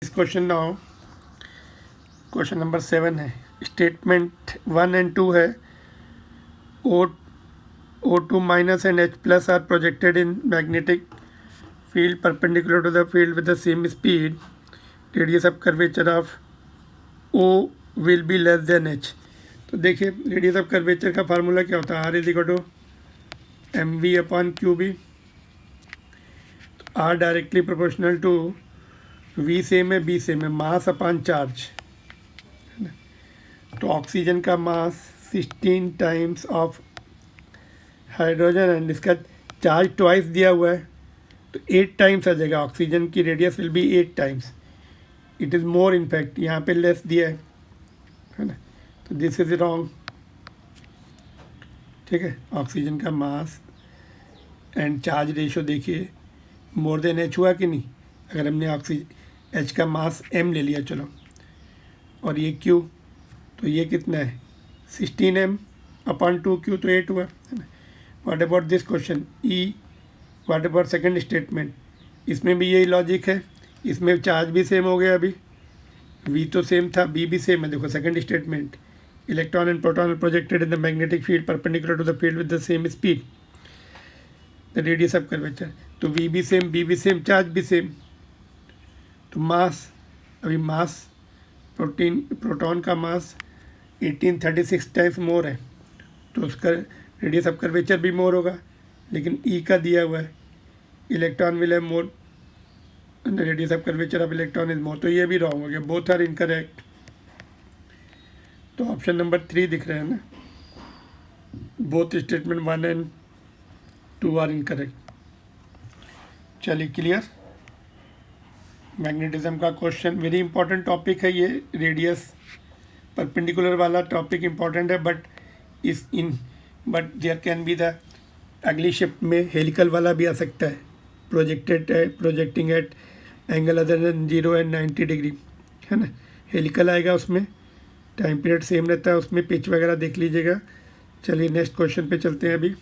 This question now, question number 7 है। Statement 1 and 2 है। O2 minus and H plus are projected in magnetic field perpendicular to the field with the same speed. Radius of curvature of O will be less than H. तो देखिए radius of curvature का formula क्या होता है, R is equal to mv upon QB। R directly proportional to V same है, B same है, mass upon charge. तो oxygen का mass 16 times of hydrogen and इसका चार्ज ट्वाइस दिया हुआ है तो 8 टाइम्स आ जाएगा। ऑक्सीजन की radius will be 8 times, it is more in fact, यहाँ पे लेस दिया है ना, तो दिस इज़ रॉन्ग। ठीक है, ऑक्सीजन का मास एंड चार्ज रेशो देखिए मोर देन एच हुआ कि नहीं। अगर हमने ऑक्सीजन एच का मास m ले लिया चलो, और ये Q, तो ये कितना है 16m अपॉन 2Q, तो 8 हुआ है ना। What about this question E, what about second statement, इसमें भी यही लॉजिक है, इसमें चार्ज भी सेम हो गया, अभी V तो सेम था, B भी सेम है। देखो second statement, electron and proton projected in the magnetic field perpendicular to the field with the same speed, the radius of curvature. तो V भी सेम, B भी सेम, चार्ज भी same. तो mass, अभी मास proton का मास 1836 times more है, तो उसका रेडियस ऑफ कर्वेचर भी मोर होगा। लेकिन E का दिया हुआ है electron will have more, radius of curvature of electron is more, तो ये भी रॉन्ग हो गया, बोथ आर इनकरेक्ट। तो ऑप्शन नंबर 3 दिख रहे हैं ना, both statement 1 and 2 are incorrect. चलिए क्लियर। मैग्नेटिज्म का क्वेश्चन वेरी इंपॉर्टेंट टॉपिक है ये, रेडियस परपेंडिकुलर वाला टॉपिक इंपॉर्टेंट है, but there can be the अगली शिफ्ट में हेलिकल वाला भी आ सकता है, projecting eight angle other than 0 and 90 degree, है ना। हेलिकल आएगा, उसमें टाइम पीरियड सेम रहता है, उसमें पिच वगैरह देख लीजिएगा। चलिए नेक्स्ट क्वेश्चन पे चलते हैं अभी।